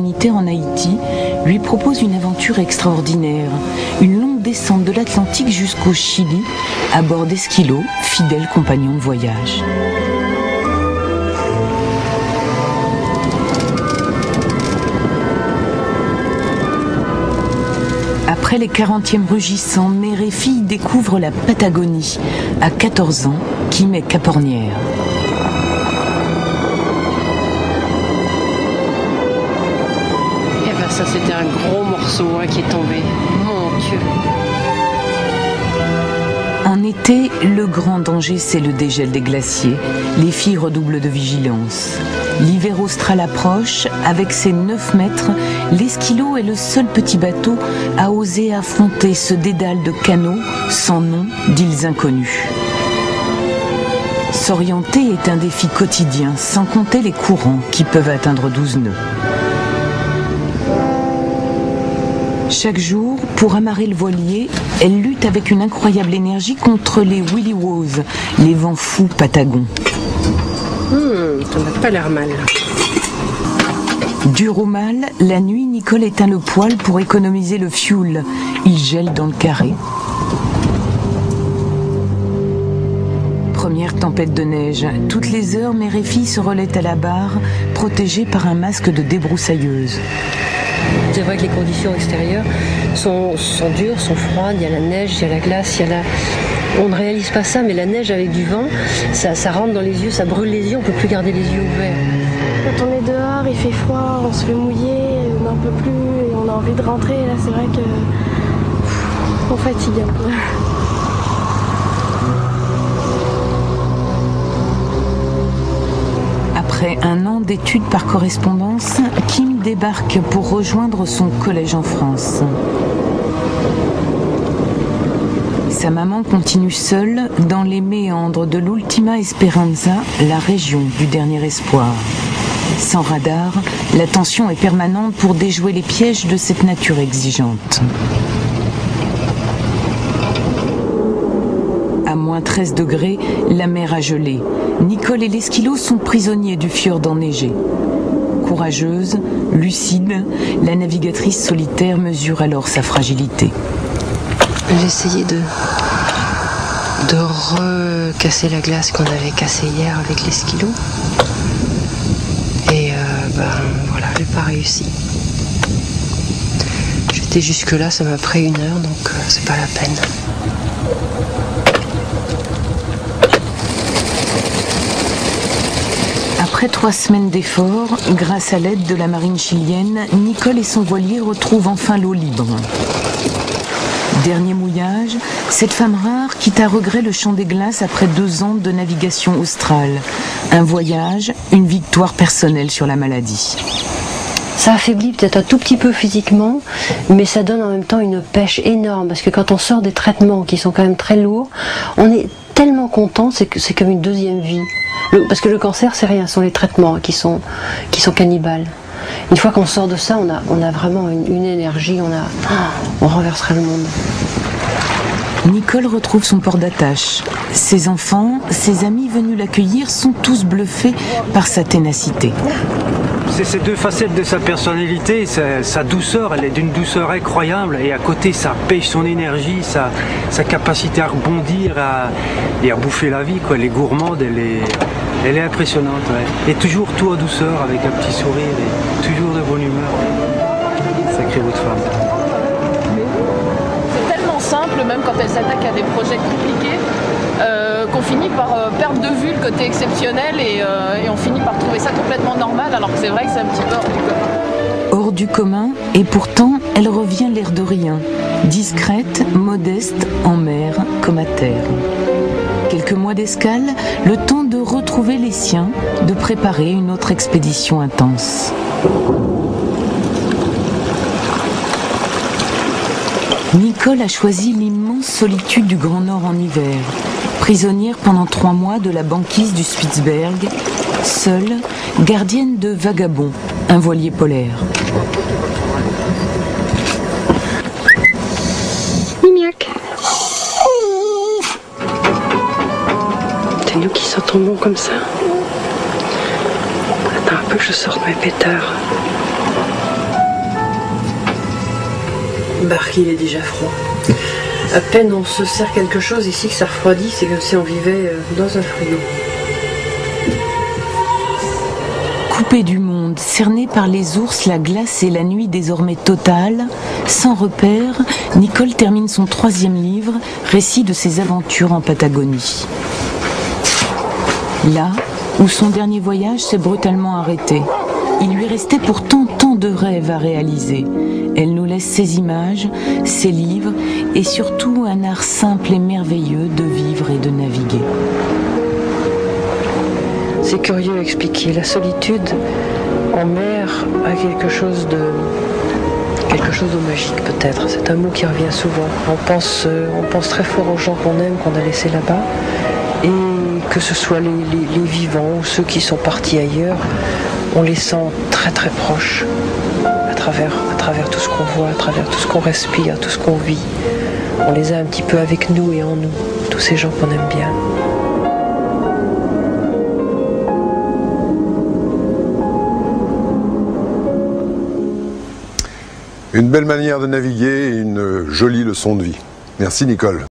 humanitaire en Haïti lui propose une aventure extraordinaire, une longue descente de l'Atlantique jusqu'au Chili, à bord d'Esquilo, fidèle compagnon de voyage. Après les 40e rugissants, mère et fille découvrent la Patagonie, à 14 ans, Kim est capornière. Eh ben ça c'était un gros morceau qui est tombé, mon Dieu. En été, le grand danger, c'est le dégel des glaciers. Les filles redoublent de vigilance. L'hiver austral approche. Avec ses 9 mètres, l'Esquilo est le seul petit bateau à oser affronter ce dédale de canaux sans nom, d'îles inconnues. S'orienter est un défi quotidien, sans compter les courants qui peuvent atteindre 12 nœuds. Chaque jour, pour amarrer le voilier, elle lutte avec une incroyable énergie contre les Willy Wows, les vents fous patagons. Ça n'a pas l'air mal. Dur au mal, la nuit, Nicole éteint le poêle pour économiser le fioul. Il gèle dans le carré. Première tempête de neige. Toutes les heures, mère et fille se relaient à la barre, protégées par un masque de débroussailleuse. C'est vrai que les conditions extérieures sont dures, sont froides, il y a la neige, il y a la glace, on ne réalise pas ça, mais la neige avec du vent, ça rentre dans les yeux, ça brûle les yeux, on ne peut plus garder les yeux ouverts. Quand on est dehors, il fait froid, on se fait mouiller, on n'en peut plus et on a envie de rentrer. Là, c'est vrai que on fatigue un peu. Après un an d'études par correspondance, Kim débarque pour rejoindre son collège en France. Sa maman continue seule dans les méandres de l'Ultima Esperanza, la région du dernier espoir. Sans radar, la tension est permanente pour déjouer les pièges de cette nature exigeante. À moins 13 degrés, la mer a gelé. Nicole et l'Esquilo sont prisonniers du fjord enneigé. Courageuse, lucide, la navigatrice solitaire mesure alors sa fragilité. J'ai essayé de recasser la glace qu'on avait cassée hier avec l'Esquilo. Et voilà, j'ai pas réussi. J'étais jusque là, ça m'a pris 1 heure, donc c'est pas la peine. Après 3 semaines d'efforts, grâce à l'aide de la marine chilienne, Nicole et son voilier retrouvent enfin l'eau libre. Dernier mouillage, cette femme rare quitte à regret le champ des glaces après 2 ans de navigation australe. Un voyage, une victoire personnelle sur la maladie. Ça affaiblit peut-être un tout petit peu physiquement, mais ça donne en même temps une pêche énorme, parce que quand on sort des traitements qui sont quand même très lourds, on est tellement content, c'est comme une deuxième vie. Parce que le cancer, c'est rien, ce sont les traitements qui sont cannibales. Une fois qu'on sort de ça, on a vraiment une énergie, on renverserait le monde. Nicole retrouve son port d'attache. Ses enfants, ses amis venus l'accueillir sont tous bluffés par sa ténacité. C'est ces 2 facettes de sa personnalité, sa douceur, elle est d'une douceur incroyable, et à côté sa pêche, son énergie, sa capacité à rebondir et à bouffer la vie, quoi. Elle est gourmande, elle est impressionnante, ouais. Et toujours tout en douceur, avec un petit sourire, et toujours de bonne humeur. Sacrée votre femme. C'est tellement simple, même quand elle s'attaque à des projets compliqués, qu'on finit par perdre de vue le côté exceptionnel et on finit par trouver ça complètement normal, alors que c'est vrai que c'est un petit peu hors du commun. Hors du commun, et pourtant, elle revient l'air de rien. Discrète, modeste, en mer comme à terre. Quelques mois d'escale, le temps de retrouver les siens, de préparer une autre expédition intense. Nicole a choisi l'immense solitude du Grand Nord en hiver. Prisonnière pendant 3 mois de la banquise du Spitzberg, seule, gardienne de Vagabond, un voilier polaire. Mimiac. C'est nous qui sentons bon comme ça. Attends un peu que je sorte mes pétards. Barque, il est déjà froid. À peine on se sert quelque chose ici que ça refroidit, c'est comme si on vivait dans un frigo. Coupée du monde, cernée par les ours, la glace et la nuit désormais totale, sans repère, Nicole termine son 3e livre, récit de ses aventures en Patagonie. Là où son dernier voyage s'est brutalement arrêté. Il lui restait pourtant tant de rêves à réaliser. Elle nous laisse ses images, ses livres et surtout un art simple et merveilleux de vivre et de naviguer. C'est curieux à expliquer. La solitude en mer a quelque chose de magique peut-être. C'est un mot qui revient souvent. On pense très fort aux gens qu'on aime, qu'on a laissés là-bas. Et que ce soit les vivants ou ceux qui sont partis ailleurs, on les sent très très proches à travers tout ce qu'on voit, à travers tout ce qu'on respire, tout ce qu'on vit. On les a un petit peu avec nous et en nous, tous ces gens qu'on aime bien. Une belle manière de naviguer et une jolie leçon de vie. Merci Nicole.